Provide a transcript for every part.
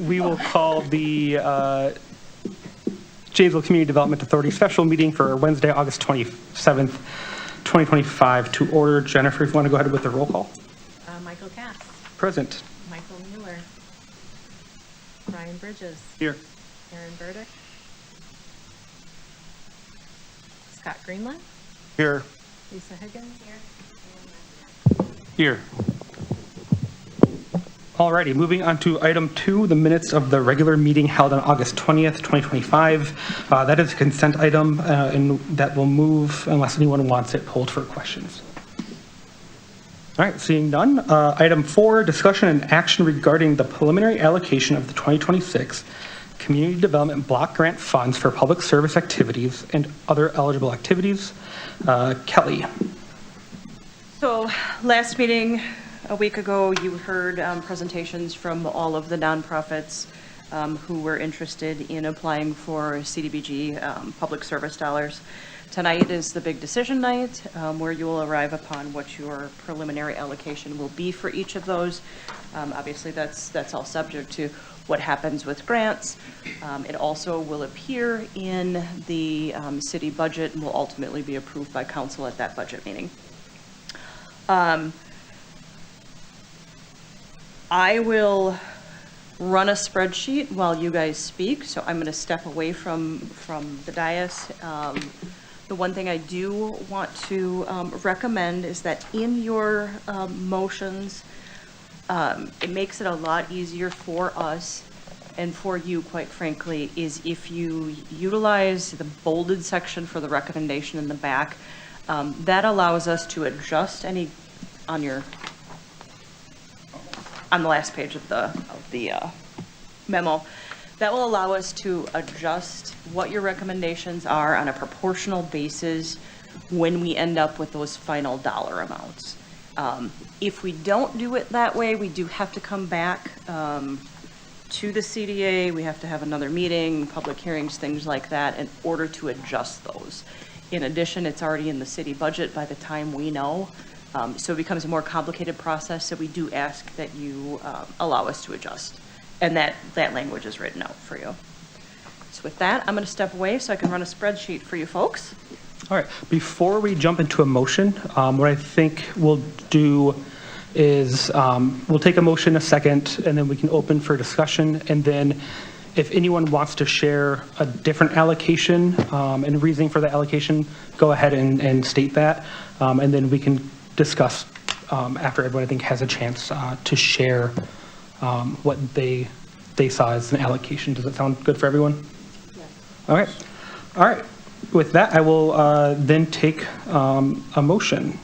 We will call the Janesville Community Development Authority special meeting for Wednesday, August 27th, 2025 to order. Jennifer, if you want to go ahead with the roll call. Michael Cass. Present. Michael Mueller. Brian Bridges. Here. Aaron Burdick. Scott Greenland. Here. Lisa Higgins. Here. Alrighty, moving on to item 2, the minutes of the regular meeting held on August 20th, 2025. That is a consent item, and that will move unless anyone wants it pulled for questions. All right, seeing none. Item 4, discussion and action regarding the preliminary allocation of the 2026 Community Development Block Grant Funds for public service activities and other eligible activities. Kelly. So last meeting, a week ago, you heard presentations from all of the nonprofits who were interested in applying for CDBG public service dollars. Tonight is the big decision night where you will arrive upon what your preliminary allocation will be for each of those. Obviously, that's all subject to what happens with grants. It also will appear in the city budget and will ultimately be approved by council at that budget meeting. I will run a spreadsheet while you guys speak, so I'm going to step away from the dais. The one thing I do want to recommend is that in your motions, it makes it a lot easier for us and for you, quite frankly, is if you utilize the bolded section for the recommendation in the back. That allows us to adjust any on the last page of the memo. That will allow us to adjust what your recommendations are on a proportional basis when we end up with those final dollar amounts. If we don't do it that way, we do have to come back to the CDA. We have to have another meeting, public hearings, things like that in order to adjust those. In addition, it's already in the city budget by the time we know. So it becomes a more complicated process. So we do ask that you allow us to adjust. And that language is written out for you. So with that, I'm going to step away so I can run a spreadsheet for you folks. All right, before we jump into a motion, what I think we'll do is we'll take a motion a second, and then we can open for discussion. And then if anyone wants to share a different allocation and reasoning for the allocation, go ahead and state that. And then we can discuss after everyone, I think, has a chance to share what they saw as an allocation. Does that sound good for everyone? Yes. All right. All right. With that, I will then take a motion.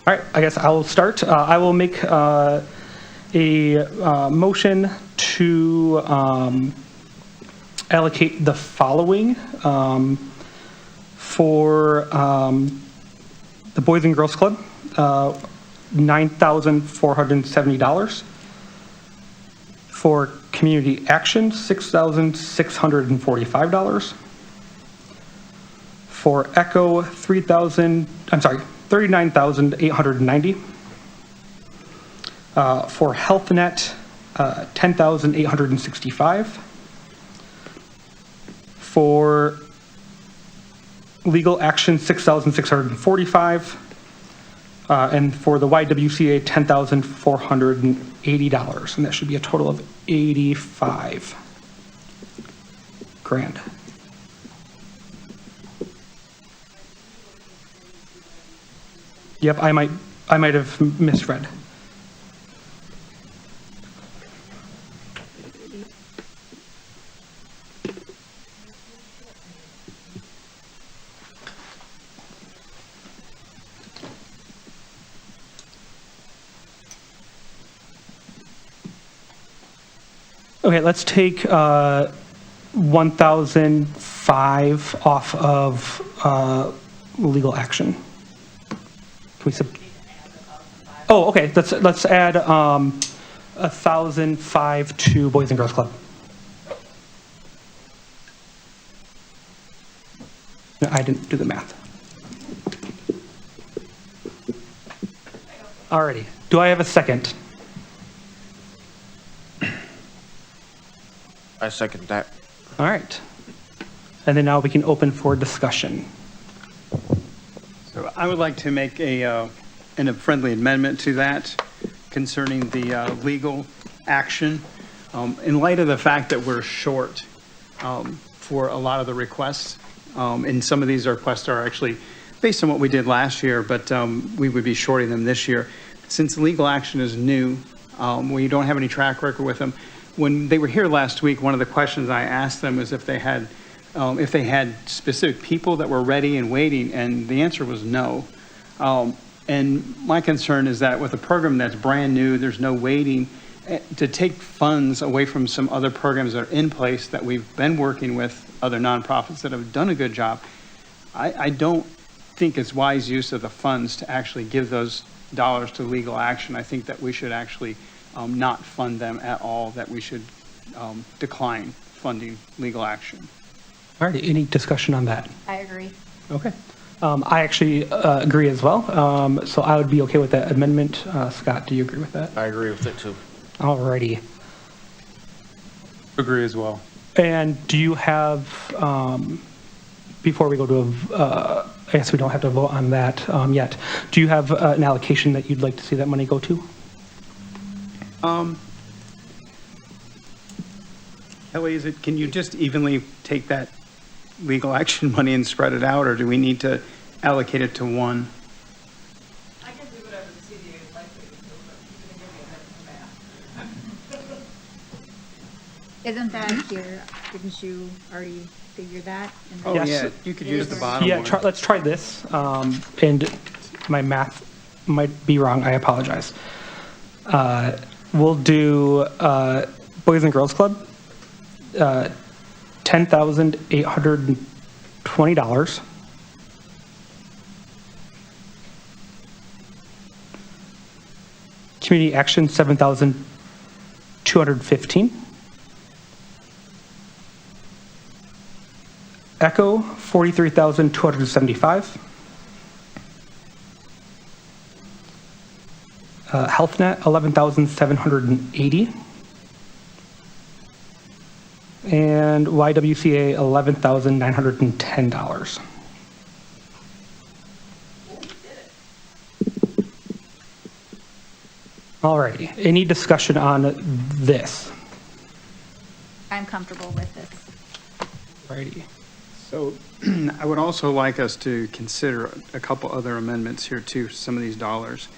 All right. I guess I will start. I will make a motion to allocate the following for the Boys and Girls Club, $9,470. For Community Action, $6,645. For Echo, $39,890. For HealthNet, $10,865. For Legal Action, $6,645. And for the YWCA, $10,480. And that should be a total of $85 grand. Yep, I might have misread. Okay, let's take 1,005 off of legal action. Can we oh, okay. Let's add 1,005 to Boys and Girls Club. No, I didn't do the math. Alrighty. Do I have a second? I second that. All right. And then now we can open for discussion. So I would like to make a friendly amendment to that concerning the legal action. In light of the fact that we're short for a lot of the requests, and some of these requests are actually based on what we did last year, but we would be shorting them this year. Since legal action is new, we don't have any track record with them. When they were here last week, one of the questions I asked them was if they had specific people that were ready and waiting, and the answer was no. And my concern is that with a program that's brand new, there's no waiting, to take funds away from some other programs that are in place that we've been working with other nonprofits that have done a good job. I don't think it's wise use of the funds to actually give those dollars to legal action. I think that we should actually not fund them at all, that we should decline funding legal action. All right, any discussion on that? I agree. Okay. I actually agree as well. So I would be okay with that amendment. Scott, do you agree with that? I agree with it too. All righty. Agree as well. And do you have, before we go to, I guess we don't have to vote on that yet. Do you have an allocation that you'd like to see that money go to? Kelly, can you just evenly take that legal action money and spread it out, or do we need to allocate it to one? I can do whatever the CDA would like me to do, but you can give me a math. Isn't that here? Didn't you already figure that? Oh, Yes. yeah, you could use the bottom Yeah, one. let's try this. And my math might be wrong. I apologize. We'll do Boys and Girls Club, $10,820. Community Action, $7,215. Echo, $43,275. HealthNet, $11,780. And YWCA, $11,910. All righty. Any discussion on this? I'm comfortable with this. Righty. So I would also like us to consider a couple other amendments here too, some of these dollars.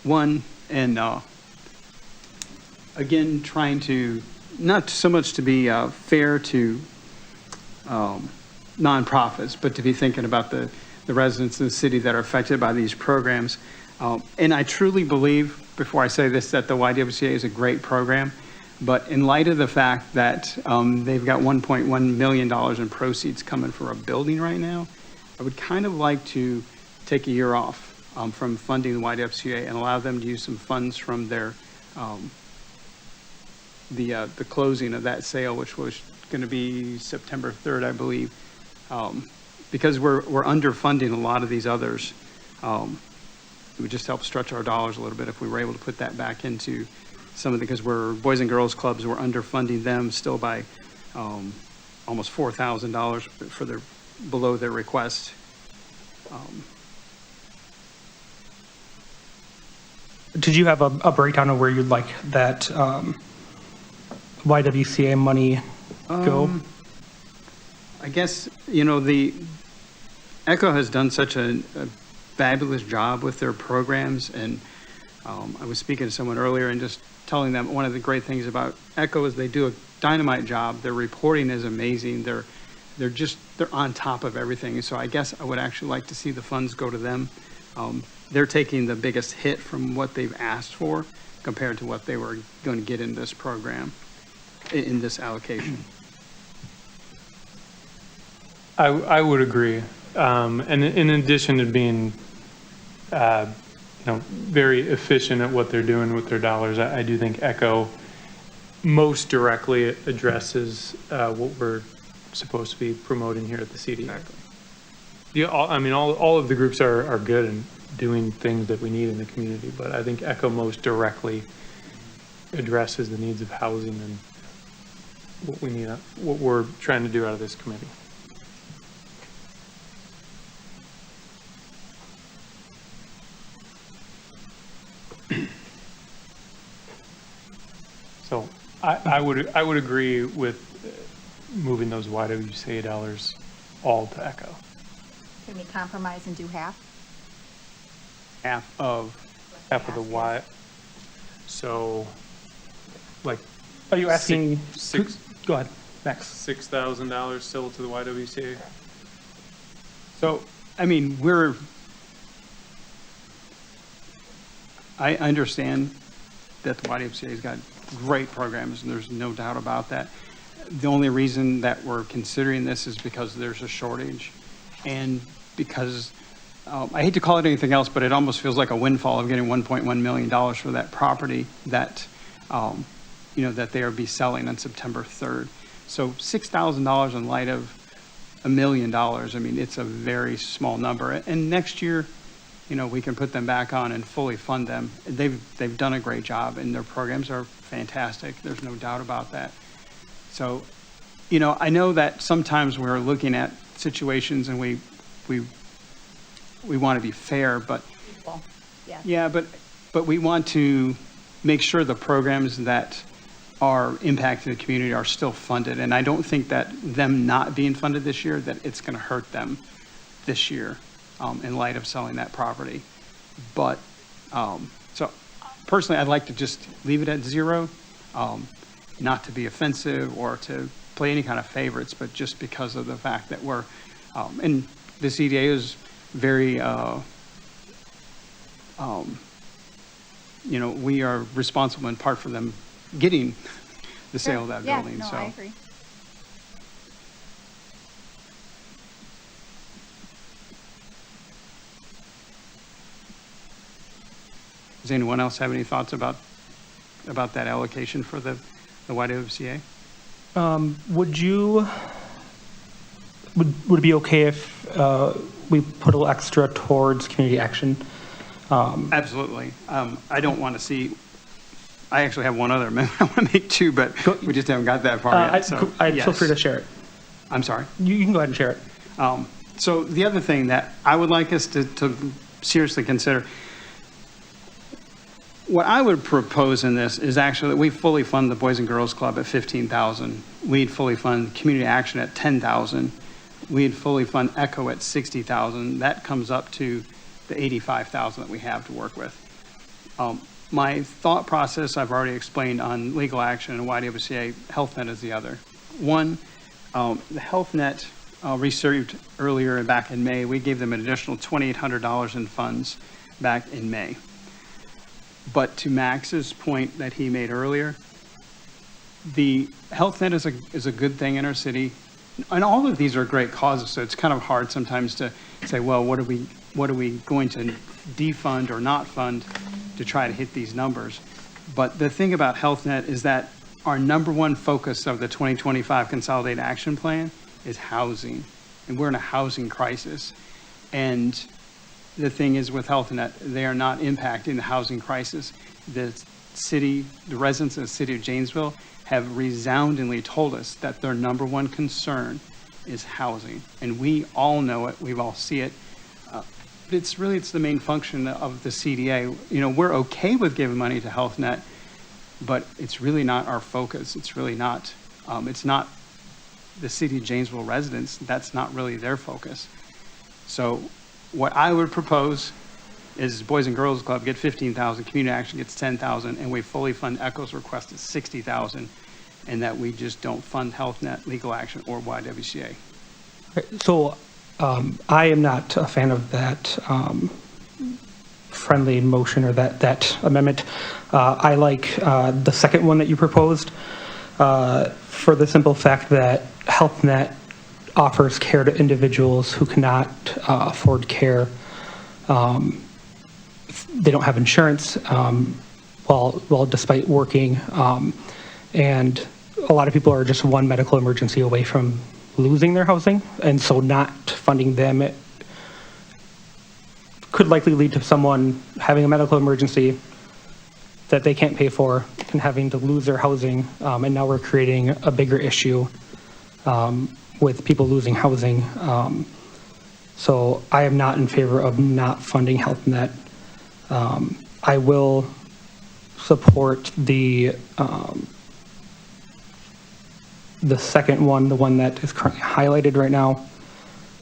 One, and again, trying to, not so much to be fair to nonprofits, but to be thinking about the residents in the city that are affected by these programs. And I truly believe, before I say this, that the YWCA is a great program. But in light of the fact that they've got $1.1 million in proceeds coming for a building right now, I would kind of like to take a year off from funding the YWCA and allow them to use some funds from their the closing of that sale, which was going to be September 3rd, I believe, because we're underfunding a lot of these others. It would just help stretch our dollars a little bit if we were able to put that back into some of the, because we're Boys and Girls Clubs, we're underfunding them still by almost $4,000 for their, below their request. Did you have a breakdown of where you'd like that YWCA money go? I guess, you know, the ECHO has done such a fabulous job with their programs, and I was speaking to someone earlier and just telling them one of the great things about ECHO is they do a dynamite job. Their reporting is amazing. They're on top of everything. So I guess I would actually like to see the funds go to them. They're taking the biggest hit from what they've asked for compared to what they were going to get in this program, in this allocation. I would agree. And in addition to being, very efficient at what they're doing with their dollars, I do think ECHO most directly addresses what we're supposed to be promoting here at the CD. Exactly. Yeah, all of the groups are good and doing things that we need in the community, but I think ECHO most directly addresses the needs of housing what we need, what we're trying to do out of this committee. So I would agree with moving those YWCA dollars all to Echo. Can we compromise and do half? Half of, Half of the Y. So, like, Are you asking? Six- Go ahead, Max. $6,000 still to the YWCA? so, I mean, I understand that the YWCA's got great programs, and there's no doubt about that. The only reason that we're considering this is because there's a shortage, and because, I hate to call it anything else, but it almost feels like a windfall of getting $1.1 million for that property that, that they will be selling on September 3rd. So $6,000 in light of $1 million, I mean, it's a very small number. And next year, we can put them back on and fully fund them. They've done a great job, and their programs are fantastic. There's no doubt about that. So, I know that sometimes we're looking at situations and we want to be fair, but Equal, yeah. yeah, but we want to make sure the programs that are impacting the community are still funded. And I don't think that them not being funded this year, that it's going to hurt them this year in light of selling that property. But, so personally, I'd like to just leave it at zero, not to be offensive or to play any kind of favorites, but just because of the fact that we're, and the CDA is very, we are responsible in part for them getting the sale of that building. Yeah, no, So I agree. Does anyone else have any thoughts about that allocation for the YWCA? Would it be okay if we put a little extra towards community action? Absolutely. I don't want to see, I actually have one other amendment I want to make too, but we just haven't got that far yet. So, I'd feel yes. free to share it. I'm sorry. You can go ahead and share it. So the other thing that I would like us to seriously consider, what I would propose in this is actually that we fully fund the Boys and Girls Club at $15,000. We'd fully fund Community Action at $10,000. We'd fully fund ECHO at $60,000. That comes up to the $85,000 that we have to work with. My thought process I've already explained on legal action and YWCA. HealthNet is the other. One, the HealthNet received earlier back in May. We gave them an additional $2,800 in funds back in May. But to Max's point that he made earlier, the HealthNet is a good thing in our city, and all of these are great causes. So it's kind of hard sometimes to say, well, what are we going to defund or not fund to try to hit these numbers? But the thing about HealthNet is that our number one focus of the 2025 Consolidated Action Plan is housing, and we're in a housing crisis. And the thing is with HealthNet, they are not impacting the housing crisis. The residents of the city of Janesville have resoundingly told us that their number one concern is housing. And we all know it, we all see it. It's the main function of the CDA. We're okay with giving money to HealthNet, but it's really not our focus. It's really not, it's not the city of Janesville residents. That's not really their focus. So what I would propose is Boys and Girls Club get $15,000, Community Action gets $10,000, and we fully fund ECHO's request at $60,000, and that we just don't fund HealthNet, Legal Action, or YWCA. So I am not a fan of that friendly motion or that amendment. I like the second one that you proposed for the simple fact that HealthNet offers care to individuals who cannot afford care. They don't have insurance while despite working. And a lot of people are just one medical emergency away from losing their housing. And so not funding them could likely lead to someone having a medical emergency, that they can't pay for and having to lose their housing. And now we're creating a bigger issue with people losing housing. So I am not in favor of not funding Health Net. I will support the second one, the one that is currently highlighted right now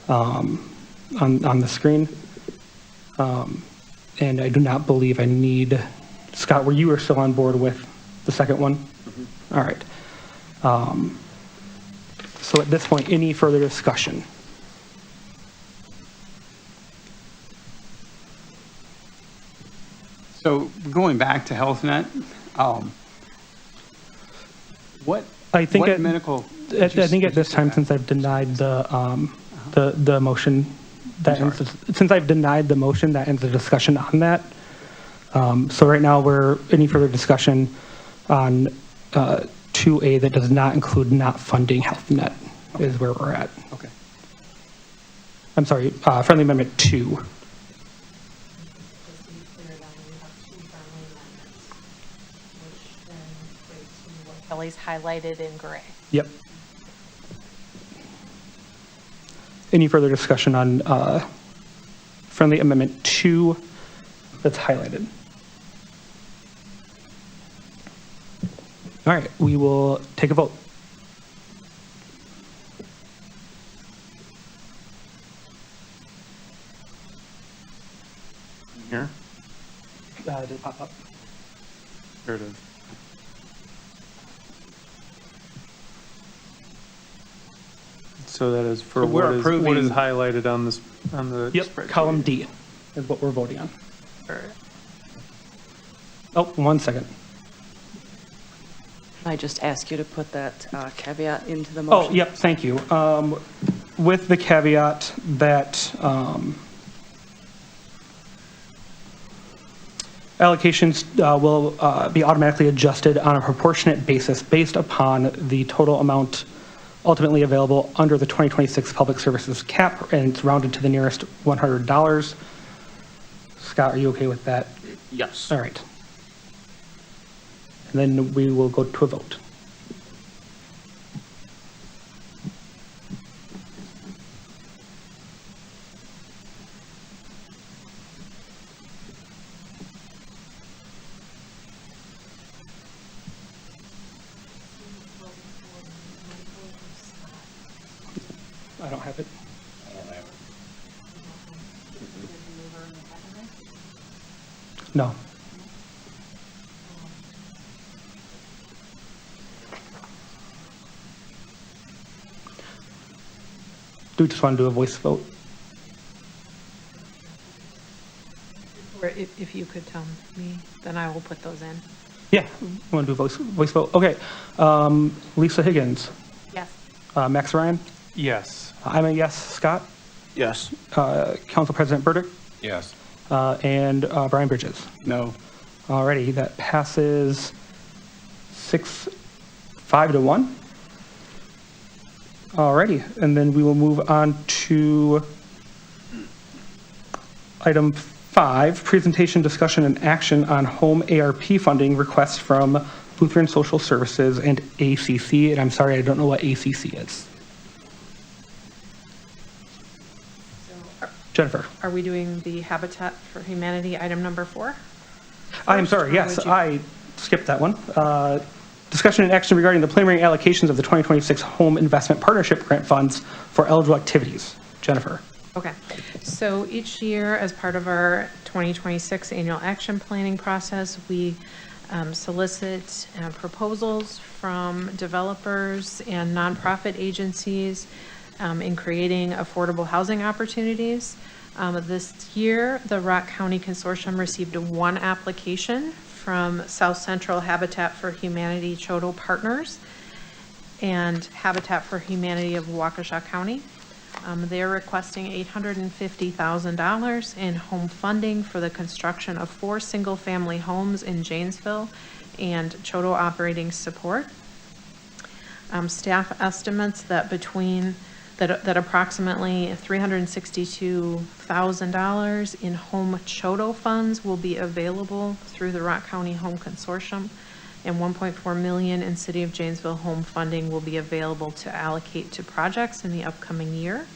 on the screen. And I do not believe I need, Scott, were you still on board with the second one? Mm-hmm. All right. So at this point, any further discussion? So going back to HealthNet, what I think what at- medical? I think at this time, since I've denied the motion, that ends, since I've denied the motion, that ends the discussion on that. So right now, any further discussion on 2A that does not include not funding Health Net is where we're at. Okay. I'm sorry, friendly amendment 2. Just to be clear, then we have two friendly amendments, which then equates to what Kelly's highlighted in gray. Yep. Any further discussion on friendly amendment 2 that's highlighted? All right, we will take a vote. Here? Did it pop up? Here it is. So that is for So we're what is approving- highlighted on this, on the Yep, spreadsheet. column D is what we're voting on. Oh, 1 second. I just ask you to put that caveat into the Oh, motion. yep, thank you. With the caveat that allocations will be automatically adjusted on a proportionate basis based upon the total amount ultimately available under the 2026 Public Services cap, and it's rounded to the nearest $100. Scott, are you okay with that? Yes. All right. And then we will go to a vote. I don't have it. No. Do we just want to do a voice vote? Or if you could tell me, then I will put those in. Yeah, we want to do a voice vote. Okay. Lisa Higgins, Yes. Max Ryan, Yes. I'm a yes. Scott, Yes. Council President Burdick, Yes. and Brian Bridges. No. Alrighty, that passes 5-1. Alrighty, and then we will move on to item 5, presentation, discussion, and action on home ARP funding request from Lutheran Social Services and ACC. And I'm sorry, I don't know what ACC is. Jennifer. Are we doing the Habitat for Humanity item number 4? I'm sorry, yes, I skipped that one. Discussion and action regarding the preliminary allocations of the 2026 Home Investment Partnership Grant Funds for eligible activities. Jennifer. Okay, so each year, as part of our 2026 annual action planning process, we solicit proposals from developers and nonprofit agencies in creating affordable housing opportunities. This year, the Rock County Consortium received 1 application from South Central Habitat for Humanity Choteau Partners and Habitat for Humanity of Waukesha County. They're requesting $850,000 in home funding for the construction of 4 single-family homes in Janesville and Choteau operating support. Staff estimates that between that approximately $362,000 in home CHOTO funds will be available through the Rock County Home Consortium, and $1.4 million in City of Janesville home funding will be available to allocate to projects in the upcoming year.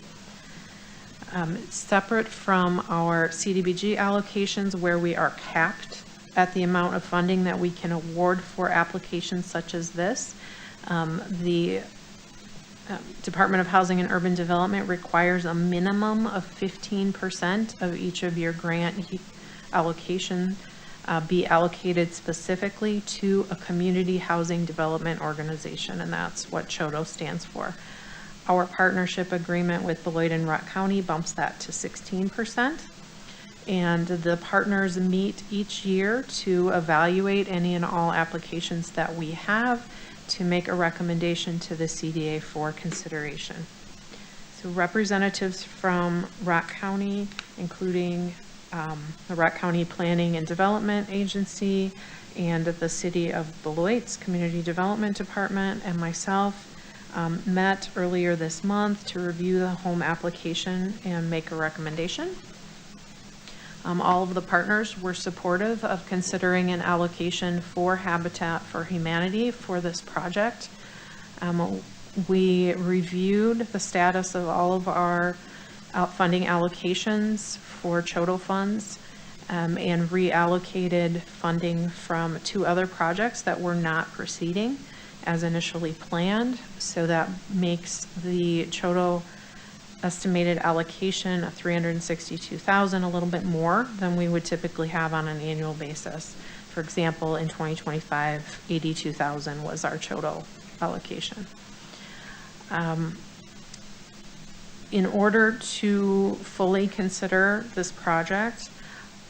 Separate from our CDBG allocations, where we are capped at the amount of funding that we can award for applications such as this, the Department of Housing and Urban Development requires a minimum of 15% of each of your grant allocation be allocated specifically to a community housing development organization, and that's what CHOTO stands for. Our partnership agreement with Beloit and Rock County bumps that to 16%, and the partners meet each year to evaluate any and all applications that we have to make a recommendation to the CDA for consideration. So representatives from Rock County, including the Rock County Planning and Development Agency and the City of Beloit's Community Development Department, and myself met earlier this month to review the home application and make a recommendation. All of the partners were supportive of considering an allocation for Habitat for Humanity for this project. We reviewed the status of all of our funding allocations for CHOTO funds and reallocated funding from 2 other projects that were not proceeding as initially planned. So that makes the CHOTO estimated allocation of $362,000 a little bit more than we would typically have on an annual basis. For example, in 2025, $82,000 was our CHOTO allocation. In order to fully consider this project,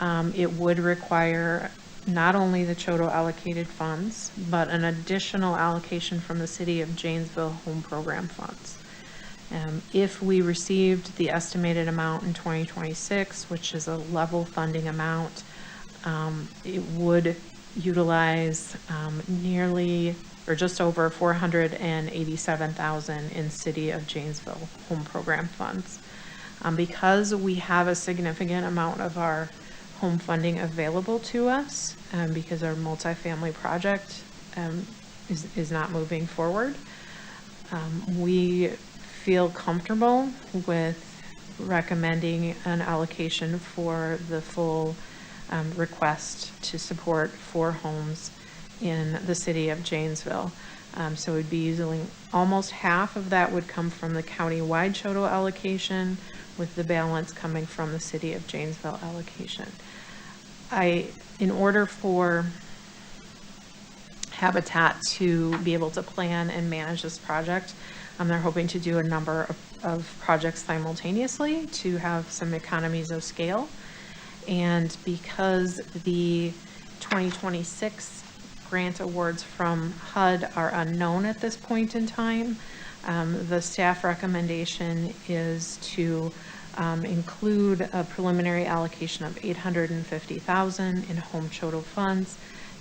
it would require not only the CHOTO allocated funds, but an additional allocation from the City of Janesville Home Program funds. If we received the estimated amount in 2026, which is a level funding amount, it would utilize nearly or just over $487,000 in City of Janesville Home Program funds. Because we have a significant amount of our home funding available to us, because our multifamily project is not moving forward, we feel comfortable with recommending an allocation for the full request to support 4 homes in the City of Janesville. So we'd be using almost half of that would come from the county-wide CHOTO allocation, with the balance coming from the City of Janesville allocation. In order for Habitat to be able to plan and manage this project, they're hoping to do a number of projects simultaneously to have some economies of scale. And because the 2026 grant awards from HUD are unknown at this point in time, the staff recommendation is to include a preliminary allocation of $850,000 in home CHOTO funds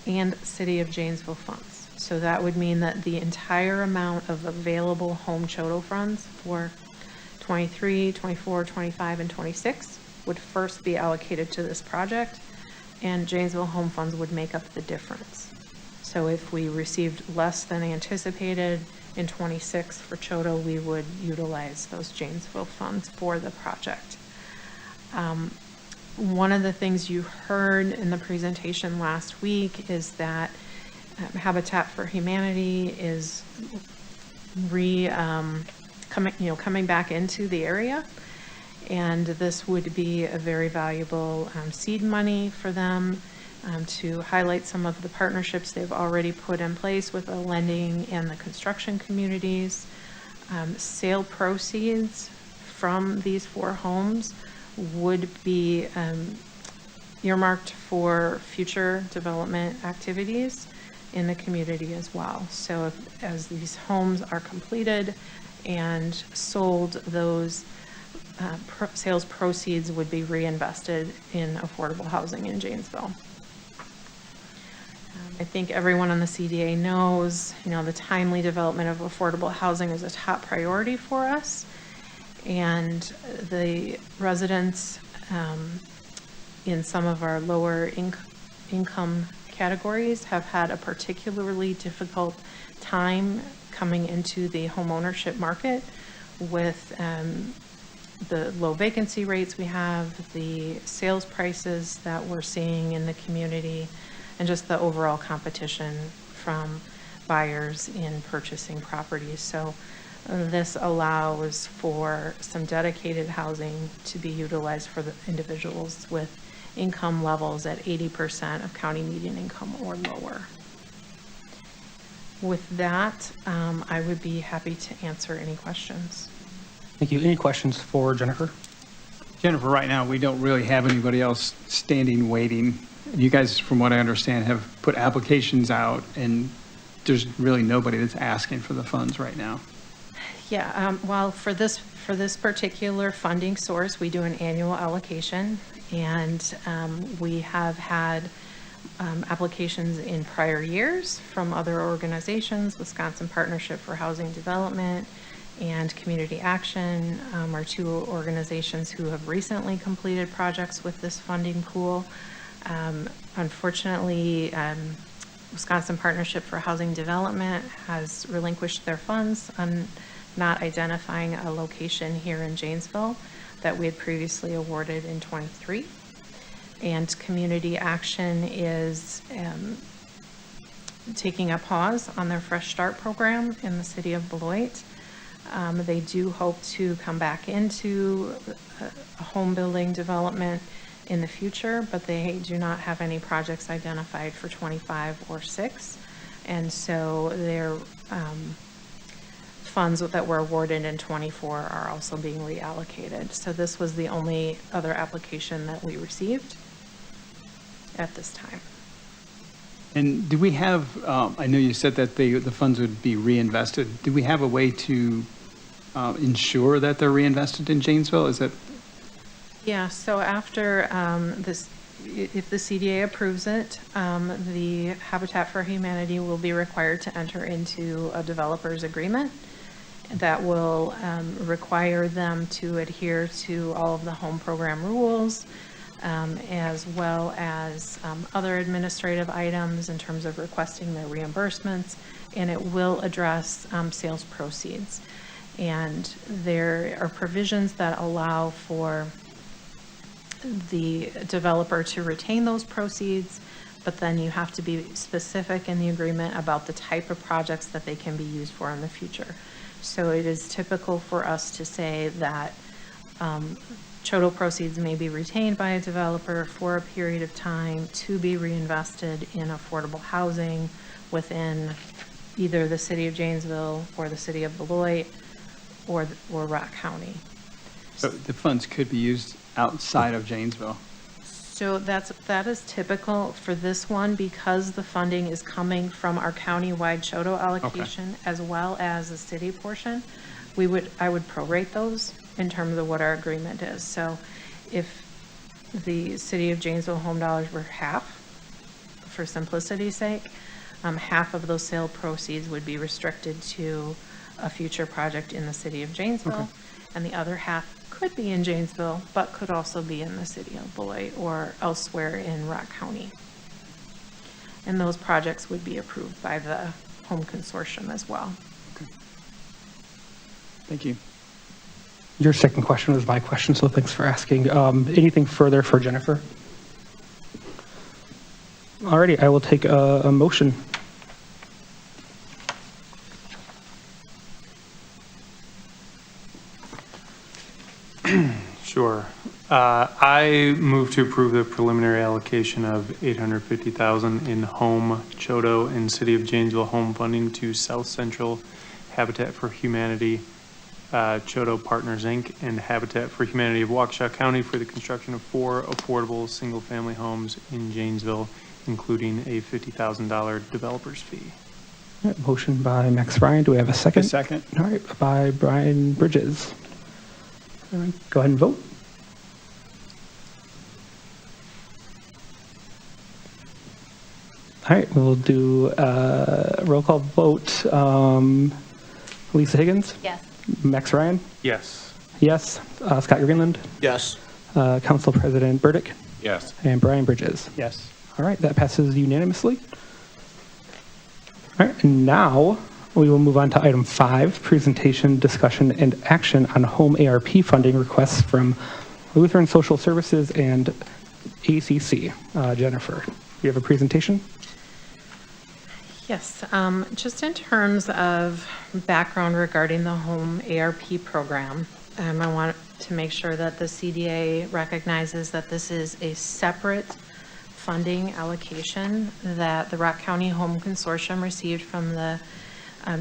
and City of Janesville funds. So that would mean that the entire amount of available home CHOTO funds for 23, 24, 25, and 26 would first be allocated to this project, and Janesville home funds would make up the difference. So if we received less than anticipated in 26 for CHOTO, we would utilize those Janesville funds for the project. One of the things you heard in the presentation last week is that Habitat for Humanity is coming back into the area, and this would be a very valuable seed money for them to highlight some of the partnerships they've already put in place with the lending and the construction communities. Sale proceeds from these 4 homes would be earmarked for future development activities in the community as well. So as these homes are completed and sold, those sales proceeds would be reinvested in affordable housing in Janesville. I think everyone on the CDA knows, the timely development of affordable housing is a top priority for us. And the residents in some of our lower income categories have had a particularly difficult time coming into the homeownership market with the low vacancy rates we have, the sales prices that we're seeing in the community, and just the overall competition from buyers in purchasing properties. So this allows for some dedicated housing to be utilized for the individuals with income levels at 80% of county median income or lower. With that, I would be happy to answer any questions. Thank you. Any questions for Jennifer? Jennifer, right now, we don't really have anybody else standing waiting. You guys, from what I understand, have put applications out, and there's really nobody that's asking for the funds right now. Yeah, well, for this particular funding source, we do an annual allocation, and we have had applications in prior years from other organizations. Wisconsin Partnership for Housing Development and Community Action are two organizations who have recently completed projects with this funding pool. Unfortunately, Wisconsin Partnership for Housing Development has relinquished their funds on not identifying a location here in Janesville that we had previously awarded in '23. And Community Action is taking a pause on their Fresh Start program in the city of Beloit. They do hope to come back into a home building development in the future, but they do not have any projects identified for '25 or '6. And so their funds that were awarded in '24 are also being reallocated. So this was the only other application that we received at this time. And do we have, I know you said that the funds would be reinvested. Do we have a way to ensure that they're reinvested in Janesville? Is that? Yeah, so after this, if the CDA approves it, the Habitat for Humanity will be required to enter into a developer's agreement that will require them to adhere to all of the home program rules, as well as other administrative items in terms of requesting their reimbursements, and it will address sales proceeds. And there are provisions that allow for the developer to retain those proceeds, but then you have to be specific in the agreement about the type of projects that they can be used for in the future. So it is typical for us to say that CHOTO proceeds may be retained by a developer for a period of time to be reinvested in affordable housing within either the city of Janesville or the city of Beloit or Rock County. So the funds could be used outside of Janesville. So that is typical for this one because the funding is coming from our county-wide CHOTO allocation as well as the city portion. I would prorate those in terms of what our agreement is. So if the city of Janesville home dollars were half, for simplicity's sake, half of those sale proceeds would be restricted to a future project in the city of Janesville, and the other half could be in Janesville, but could also be in the city of Beloit or elsewhere in Rock County. And those projects would be approved by the home consortium as well. Okay. Thank you. Your second question was my question, so thanks for asking. Anything further for Jennifer? Alrighty, I will take a motion. Sure. I move to approve the preliminary allocation of $850,000 in home, CHOTO, and City of Janesville home funding to South Central Habitat for Humanity, CHOTO Partners, Inc., and Habitat for Humanity of Waukesha County for the construction of 4 affordable single-family homes in Janesville, including a $50,000 developer's fee. All right, motion by Max Ryan. Do we have a second? A second. All right, by Brian Bridges. All right, go ahead and vote. All right, we'll do a roll call vote. Lisa Higgins? Yes. Max Ryan? Yes. Yes. Scott Greenland, Yes. Council President Burdick, Yes. and Brian Bridges. Yes. All right, that passes unanimously. All right, and now we will move on to item 5, presentation, discussion, and action on home ARP funding requests from Lutheran Social Services and ACC. Jennifer, you have a presentation? Yes, just in terms of background regarding the home ARP program, I want to make sure that the CDA recognizes that this is a separate funding allocation that the Rock County Home Consortium received from the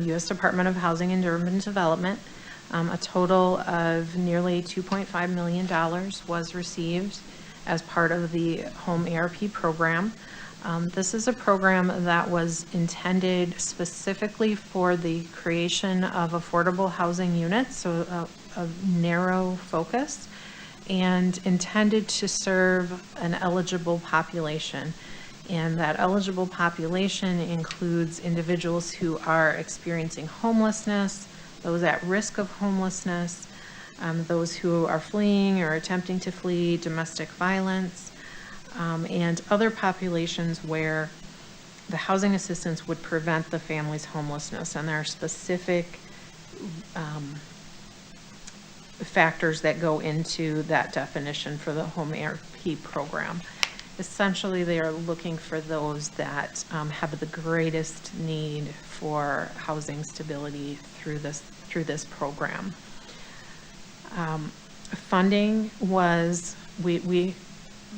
U.S. Department of Housing and Urban Development. A total of nearly $2.5 million was received as part of the home ARP program. This is a program that was intended specifically for the creation of affordable housing units, so a narrow focus, and intended to serve an eligible population. And that eligible population includes individuals who are experiencing homelessness, those at risk of homelessness, those who are fleeing or attempting to flee domestic violence, and other populations where the housing assistance would prevent the family's homelessness. And there are specific factors that go into that definition for the home ARP program. Essentially, they are looking for those that have the greatest need for housing stability through this program. Funding was, the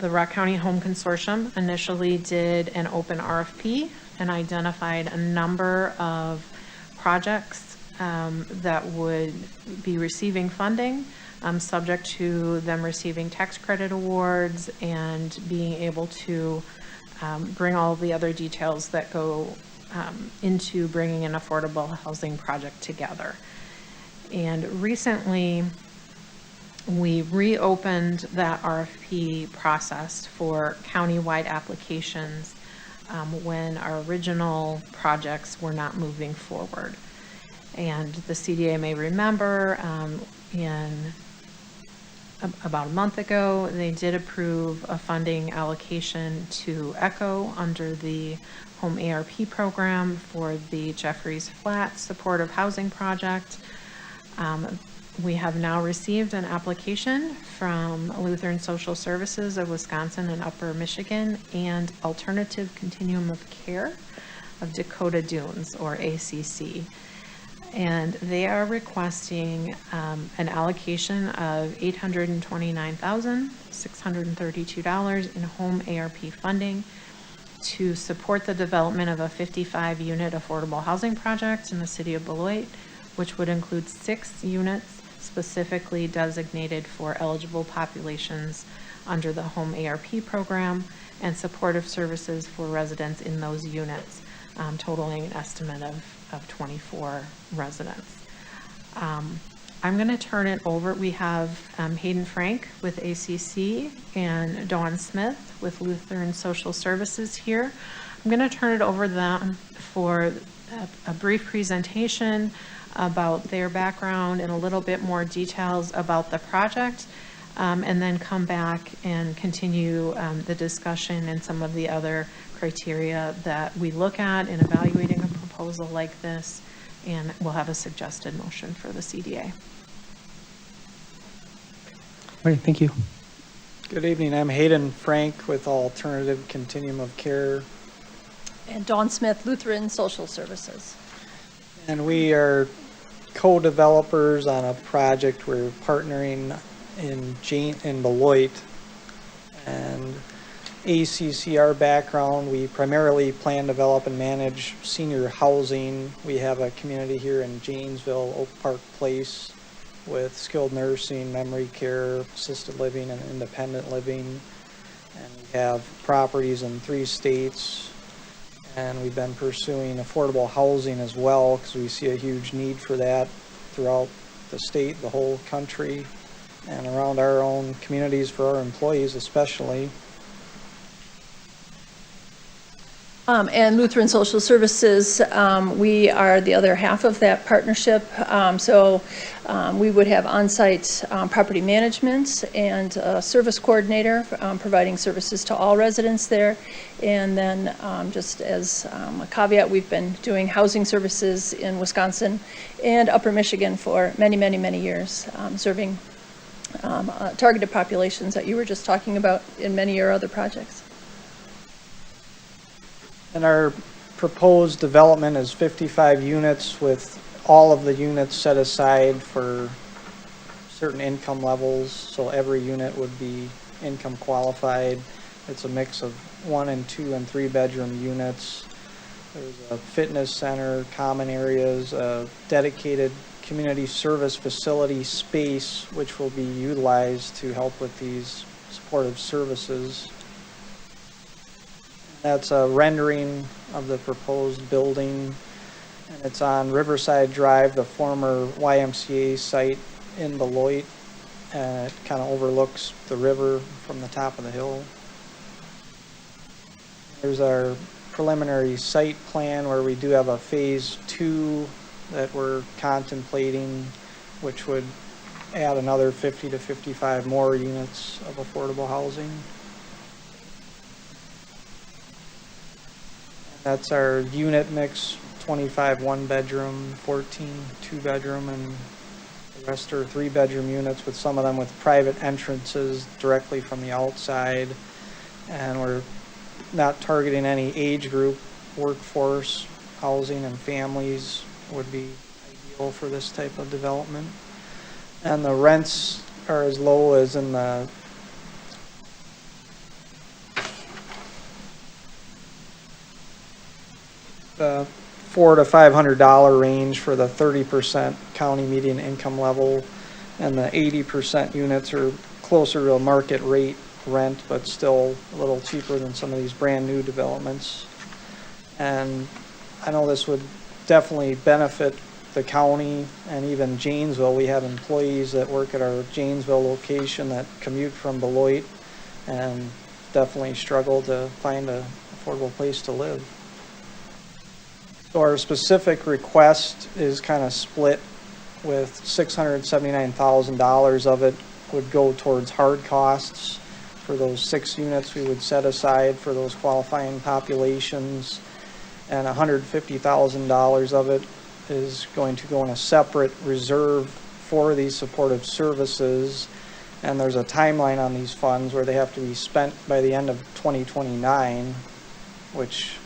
Rock County Home Consortium initially did an open RFP and identified a number of projects that would be receiving funding, subject to them receiving tax credit awards and being able to bring all of the other details that go into bringing an affordable housing project together. And recently, we reopened that RFP process for countywide applications when our original projects were not moving forward. And the CDA may remember about a month ago, they did approve a funding allocation to ECHO under the Home ARP program for the Jeffries Flats Supportive Housing Project. We have now received an application from Lutheran Social Services of Wisconsin and Upper Michigan and Alternative Continuum of Care of Dakota Dunes, or ACC. And they are requesting an allocation of $829,632 in home ARP funding to support the development of a 55-unit affordable housing project in the city of Beloit, which would include 6 units specifically designated for eligible populations under the home ARP program and supportive services for residents in those units, totaling an estimate of 24 residents. I'm going to turn it over. We have Hayden Frank with ACC and Dawn Smith with Lutheran Social Services here. I'm going to turn it over to them for a brief presentation about their background and a little bit more details about the project, and then come back and continue the discussion and some of the other criteria that we look at in evaluating a proposal like this, and we'll have a suggested motion for the CDA. All right, thank you. Good evening. I'm Hayden Frank with Alternative Continuum of Care. And Dawn Smith, Lutheran Social Services. And we are co-developers on a project. We're partnering in Beloit. And ACC, our background, we primarily plan, develop, and manage senior housing. We have a community here in Janesville, Oak Park Place, with skilled nursing, memory care, assisted living, and independent living. And we have properties in 3 states. And we've been pursuing affordable housing as well, because we see a huge need for that throughout the state, the whole country, and around our own communities for our employees especially. And Lutheran Social Services, we are the other half of that partnership. We would have on-site property management and a service coordinator providing services to all residents there. And then just as a caveat, we've been doing housing services in Wisconsin and Upper Michigan for many, many, many years, serving targeted populations that you were just talking about in many of your other projects. And our proposed development is 55 units with all of the units set aside for certain income levels. So every unit would be income qualified. It's a mix of 1 and 2 and 3 bedroom units. There's a fitness center, common areas, a dedicated community service facility space, which will be utilized to help with these supportive services. That's a rendering of the proposed building, and it's on Riverside Drive, the former YMCA site in Beloit, and it kind of overlooks the river from the top of the hill. There's our preliminary site plan where we do have a phase 2 that we're contemplating, which would add another 50 to 55 more units of affordable housing. That's our unit mix, 25 one-bedroom, 14 two-bedroom, and the rest are 3-bedroom units, with some of them with private entrances directly from the outside. And we're not targeting any age group. Workforce, housing, and families would be ideal for this type of development. And the rents are as low as in the $400 to $500 range for the 30% county median income level, and the 80% units are closer to a market rate rent, but still a little cheaper than some of these brand new developments. And I know this would definitely benefit the county and even Janesville. We have employees that work at our Janesville location that commute from Beloit and definitely struggle to find an affordable place to live. So our specific request is kind of split, with $679,000 of it would go towards hard costs for those 6 units we would set aside for those qualifying populations, and $150,000 of it is going to go in a separate reserve for these supportive services. And there's a timeline on these funds where they have to be spent by the end of 2029, which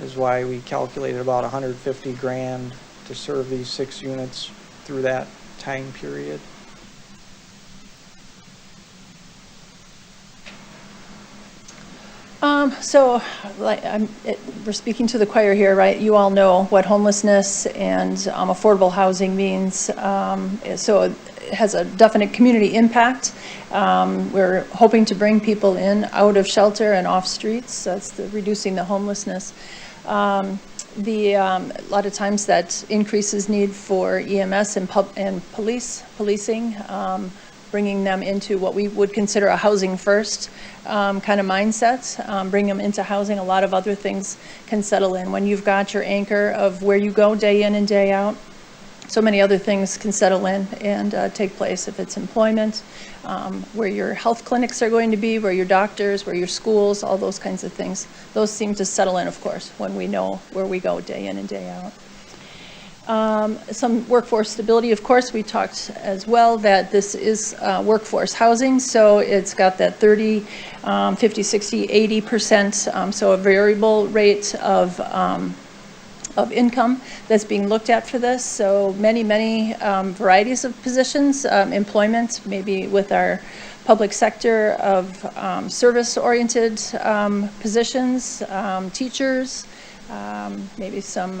is why we calculated about $150,000 to serve these 6 units through that time period. We're speaking to the choir here, right? You all know what homelessness and affordable housing means. So it has a definite community impact. We're hoping to bring people in out of shelter and off streets. That's reducing the homelessness. A lot of times that increases need for EMS and policing, bringing them into what we would consider a housing first kind of mindset, bring them into housing. A lot of other things can settle in. When you've got your anchor of where you go day in and day out, so many other things can settle in and take place. If it's employment, where your health clinics are going to be, where your doctors, where your schools, all those kinds of things. Those seem to settle in, of course, when we know where we go day in and day out. Some workforce stability, of course. We talked as well that this is workforce housing, so it's got that 30, 50, 60, 80%, so a variable rate of income that's being looked at for this. So many varieties of positions, employment, maybe with our public sector of service-oriented positions, teachers, maybe some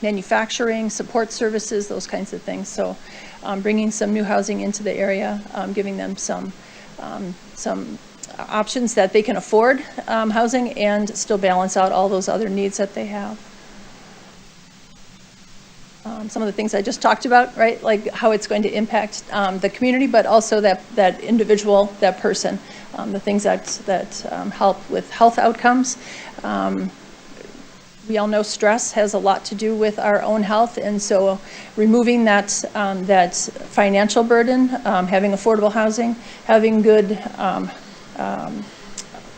manufacturing, support services, those kinds of things. So bringing some new housing into the area, giving them some options that they can afford housing and still balance out all those other needs that they have. Some of the things I just talked about, right? Like how it's going to impact the community, but also that individual, that person, the things that help with health outcomes, We all know stress has a lot to do with our own health, and so removing that, that financial burden, having affordable housing, having good,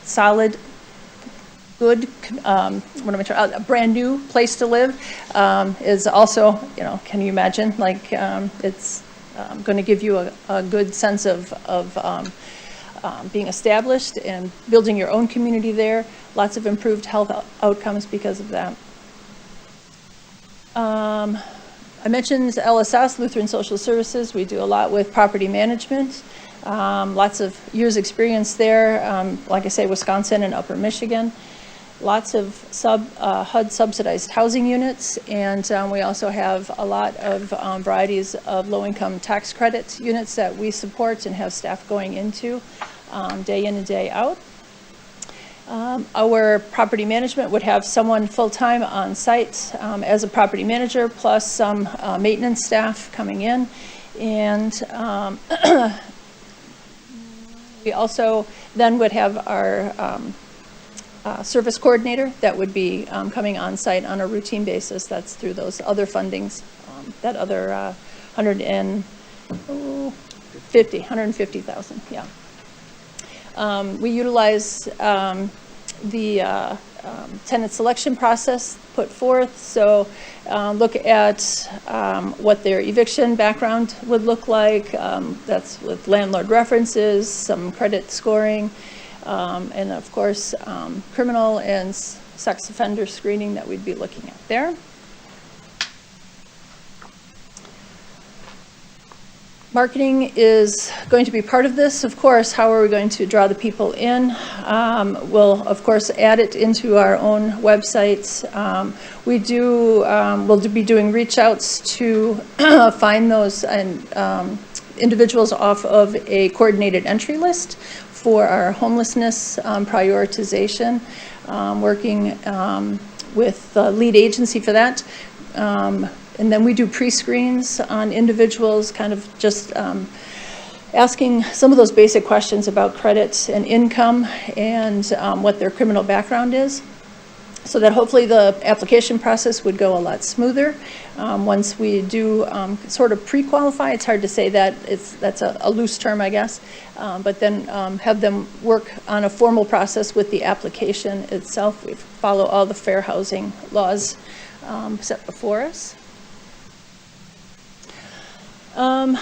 solid, good, what am I trying, a brand-new place to live is also, you know, can you imagine, like, it's going to give you a good sense of being established and building your own community there. Lots of improved health outcomes because of that. I mentioned LSS, Lutheran Social Services. We do a lot with property management. Lots of years experience there. Like I say, Wisconsin and Upper Michigan. Lots of HUD subsidized housing units, and we also have a lot of varieties of low-income tax credit units that we support and have staff going into day in and day out. Our property management would have someone full-time on site as a property manager, plus some maintenance staff coming in. And we also then would have our service coordinator that would be coming on site on a routine basis. That's through those other fundings, that other 150,000, yeah. We utilize the tenant selection process put forth, so look at what their eviction background would look like. That's with landlord references, some credit scoring, and of course, criminal and sex offender screening that we'd be looking at there. Marketing is going to be part of this, of course. How are we going to draw the people in? We'll, of course, add it into our own websites. We'll be doing reach outs to find those individuals off of a coordinated entry list for our homelessness prioritization, working with the lead agency for that. And then we do pre-screens on individuals, kind of just asking some of those basic questions about credit and income and what their criminal background is, so that hopefully the application process would go a lot smoother. Once we do sort of pre-qualify, it's hard to say that, that's a loose term, I guess, but then have them work on a formal process with the application itself. We follow all the fair housing laws set before us.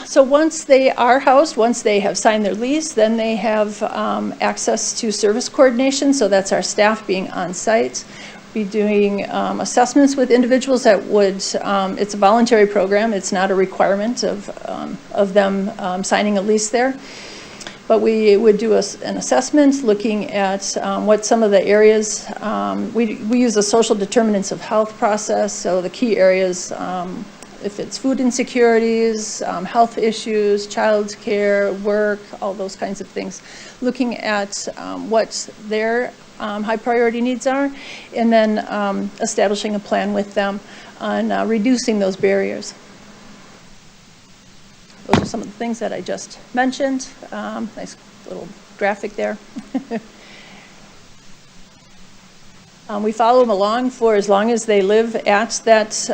So once they are housed, once they have signed their lease, then they have access to service coordination. So that's our staff being on site. Be doing assessments with individuals that would, it's a voluntary program. It's not a requirement of them signing a lease there. But we would do an assessment looking at what some of the areas, we use a social determinants of health process. So the key areas, if it's food insecurities, health issues, child care, work, all those kinds of things, looking at what their high priority needs are, and then establishing a plan with them on reducing those barriers. Those are some of the things that I just mentioned. Nice little graphic there. We follow them along for as long as they live at that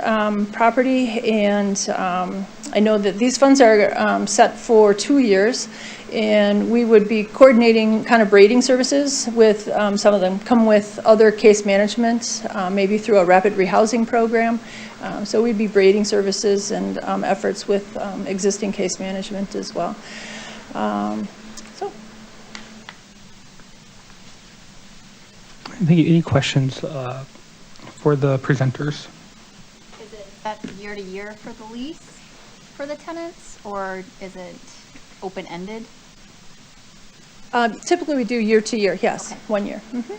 property, and I know that these funds are set for 2 years, and we would be coordinating kind of braiding services with some of them come with other case management, maybe through a rapid rehousing program. So we'd be braiding services and efforts with existing case management as well. Thank you. Any questions for the presenters? Is it set year to year for the lease for the tenants, or is it open-ended? Typically we do year to year, yes, Okay. 1 year. Mm-hmm.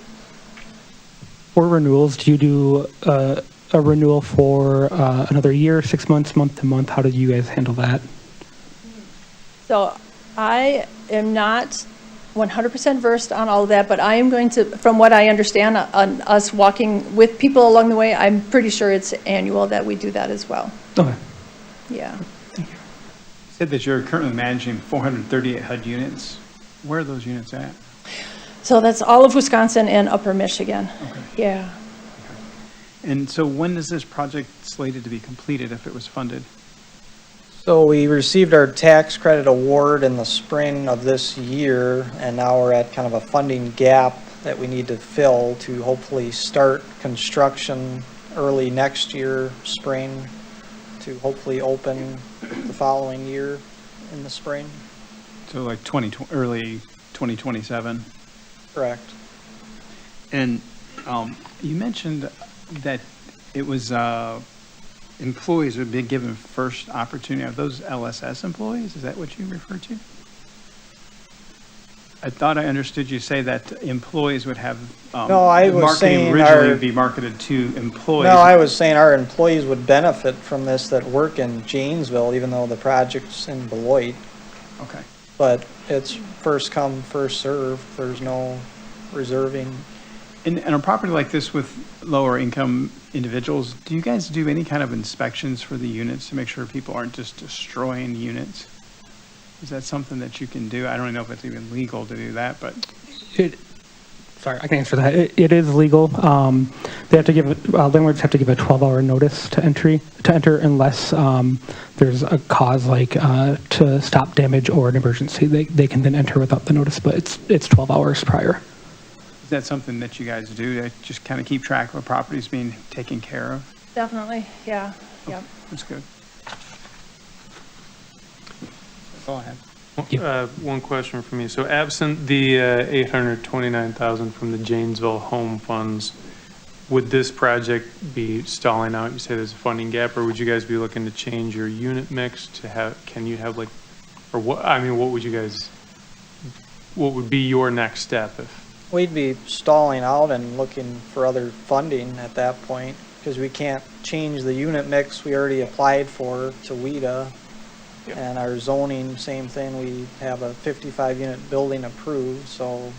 For renewals, do you do a renewal for another year, 6 months, month to month? How do you guys handle that? So I am not 100% versed on all of that, but I am going to, from what I understand on us walking with people along the way, I'm pretty sure it's annual that we do that as well. Okay. Yeah. You said that you're currently managing 438 HUD units. Where are those units at? So that's all of Wisconsin and Upper Michigan. Okay. Yeah. And so when is this project slated to be completed if it was funded? So we received our tax credit award in the spring of this year, and now we're at kind of a funding gap that we need to fill to hopefully start construction early next year, spring, to hopefully open the following year in the spring. So like early 2027? Correct. And you mentioned that it was employees would be given first opportunity. Are those LSS employees? Is that what you referred to? I thought I understood you say that employees would have, No, I was marketing saying originally our- would be marketed to employees. No, I was saying our employees would benefit from this that work in Janesville, even though the project's in Beloit. Okay. But it's first come, first served. There's no reserving. In a property like this with lower income individuals, do you guys do any kind of inspections for the units to make sure people aren't just destroying units? Is that something that you can do? I don't know if it's even legal to do that, but Sorry, I can answer that. It is legal. They have to give, landlords have to give a 12-hour notice to enter unless there's a cause like to stop damage or an emergency. They can then enter without the notice, but it's 12 hours prior. is that something that you guys do to just kind of keep track of a property's being taken care of? Definitely, yeah, yep. That's good. That's all I have. One question for me. So absent the 829,000 from the Janesville Home Funds, would this project be stalling out? You say there's a funding gap, or would you guys be looking to change your unit mix to have, can you have like, or what, I mean, what would you guys, what would be your next step if? We'd be stalling out and looking for other funding at that point, because we can't change the unit mix we already applied for to WIDA. Yep. And our zoning, same thing, we have a 55-unit building approved, so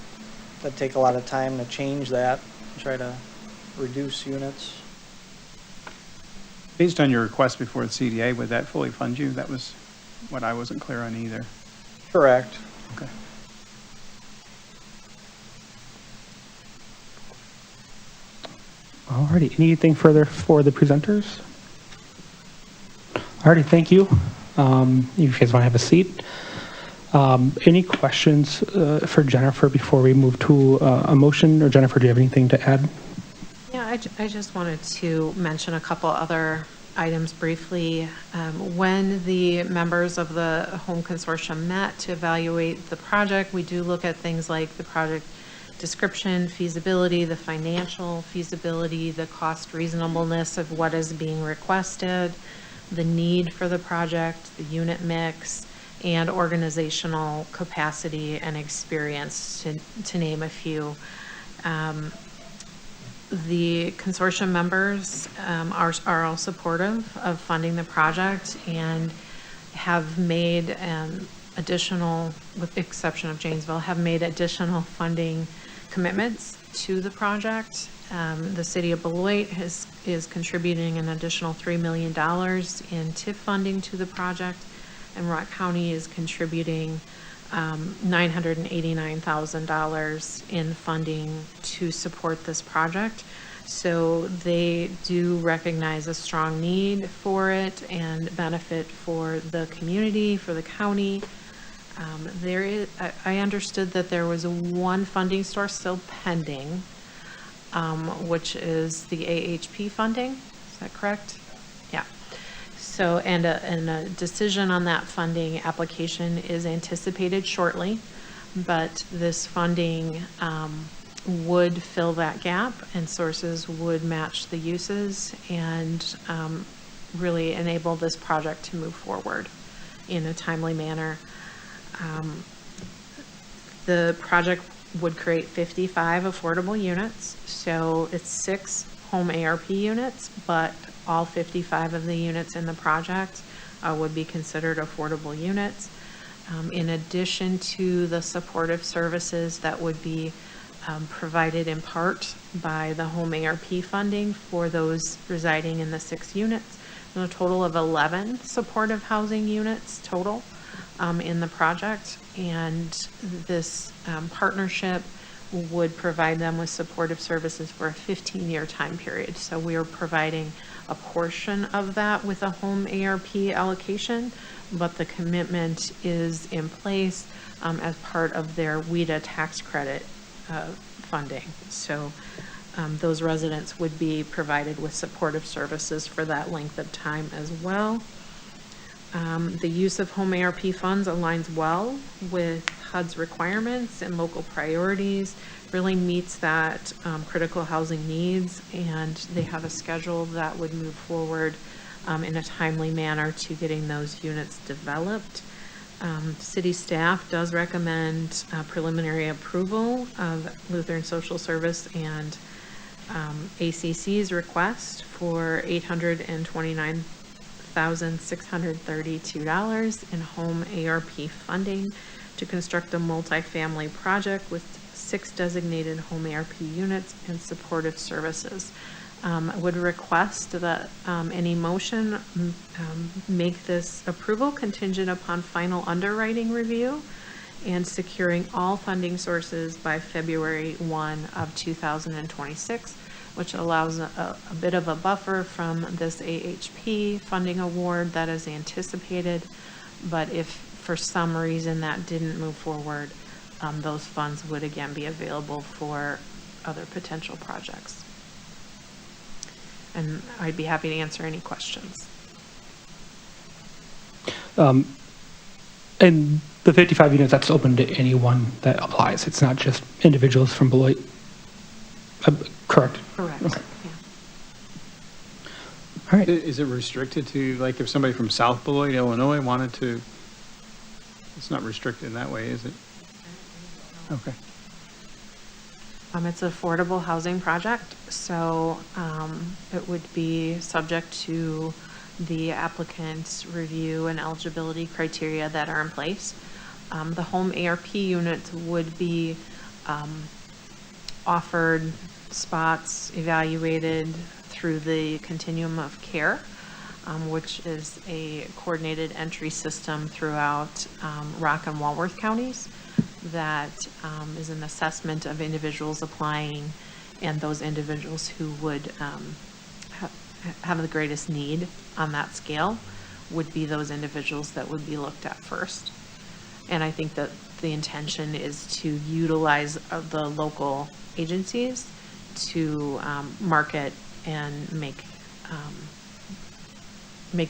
that'd take a lot of time to change that, try to reduce units. Based on your request before the CDA, would that fully fund you? That was what I wasn't clear on either. Correct. Okay. Alrighty, anything further for the presenters? Alrighty, thank you. If you guys want to have a seat. Any questions for Jennifer before we move to a motion? Or Jennifer, do you have anything to add? Yeah, I just wanted to mention a couple other items briefly. When the members of the Home Consortium met to evaluate the project, we do look at things like the project description, feasibility, the financial feasibility, the cost reasonableness of what is being requested, the need for the project, the unit mix, and organizational capacity and experience, to name a few. The consortium members are all supportive of funding the project and have made additional, with the exception of Janesville, have made additional funding commitments to the project. The city of Beloit is contributing an additional $3 million in TIF funding to the project, and Rock County is contributing $989,000 in funding to support this project. So they do recognize a strong need for it and benefit for the community, for the county. I understood that there was one funding source still pending, which is the AHP funding. Is that correct? Yeah. So, and a decision on that funding application is anticipated shortly, but this funding would fill that gap, and sources would match the uses and really enable this project to move forward in a timely manner. The project would create 55 affordable units, so it's 6 home ARP units, but all 55 of the units in the project would be considered affordable units. In addition to the supportive services that would be provided in part by the home ARP funding for those residing in the 6 units, and a total of 11 supportive housing units total in the project. And this partnership would provide them with supportive services for a 15-year time period. So we are providing a portion of that with a home ARP allocation, but the commitment is in place as part of their WIDA tax credit funding. So those residents would be provided with supportive services for that length of time as well. The use of home ARP funds aligns well with HUD's requirements and local priorities, really meets that critical housing needs, and they have a schedule that would move forward in a timely manner to getting those units developed. City staff does recommend preliminary approval of Lutheran Social Service and ACC's request for $829,632 in home ARP funding to construct a multifamily project with 6 designated home ARP units and supportive services. I would request that any motion make this approval contingent upon final underwriting review and securing all funding sources by February 1 of 2026, which allows a bit of a buffer from this AHP funding award that is anticipated. But if for some reason that didn't move forward, those funds would again be available for other potential projects. And I'd be happy to answer any questions. And the 55 units, that's open to anyone that applies. It's not just individuals from Beloit. Correct? Correct. Okay. Yeah. All right. Is it restricted to, like, if somebody from South Beloit, Illinois wanted to? It's not restricted in that way, is it? Okay. It's an affordable housing project, so it would be subject to the applicant's review and eligibility criteria that are in place. The home ARP units would be offered spots evaluated through the continuum of care, which is a coordinated entry system throughout Rock and Walworth counties that is an assessment of individuals applying and those individuals who would have the greatest need on that scale would be those individuals that would be looked at first. And I think that the intention is to utilize the local agencies to market and make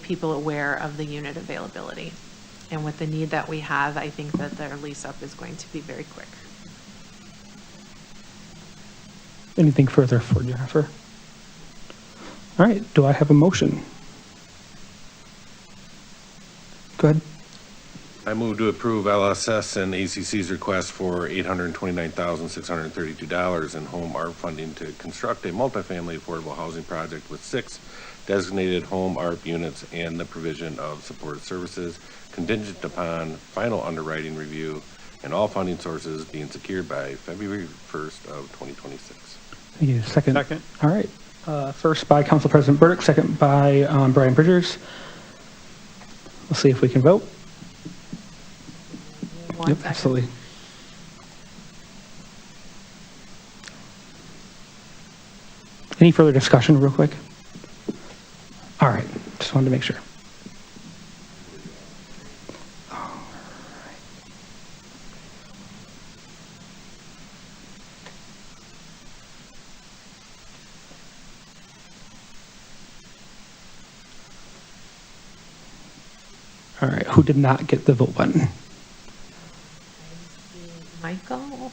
people aware of the unit availability. And with the need that we have, I think that their lease up is going to be very quick. Anything further for Jennifer? All right. Do I have a motion? Go ahead. I move to approve LSS and ACC's request for $829,632 in home ARP funding to construct a multifamily affordable housing project with 6 designated home ARP units and the provision of supportive services contingent upon final underwriting review and all funding sources being secured by February 1st of 2026. Thank you. Second. Second. All right. First by Council President Burdick, second by Brian Bridgers. We'll see if we can vote. One Yep, second. absolutely. Any further discussion real quick? All right, just wanted to make sure. All right, who did not get the vote button? Michael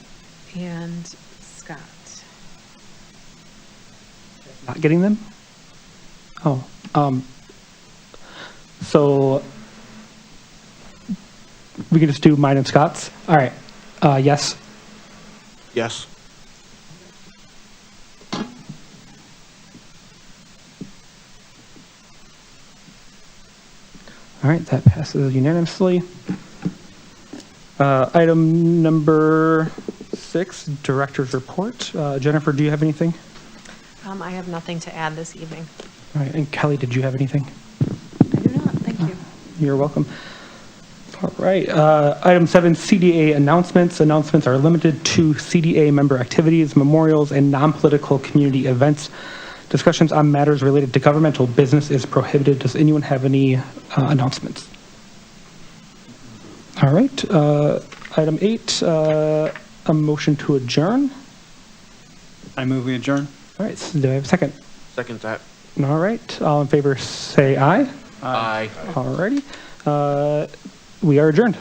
and Scott. Not getting them? Oh, so we can just do mine and Scott's? All right, yes? Yes. All right, that passes unanimously. Item number 6, Director's Report. Jennifer, do you have anything? I have nothing to add this evening. All right, and Kelly, did you have anything? I do not, thank you. You're welcome. All right, item 7, CDA announcements. Announcements are limited to CDA member activities, memorials, and non-political community events. Discussions on matters related to governmental business is prohibited. Does anyone have any announcements? All right, item 8, a motion to adjourn. I move we adjourn. All right, so do I have a second? Second that. All right, all in favor say aye. Aye. All righty, we are adjourned.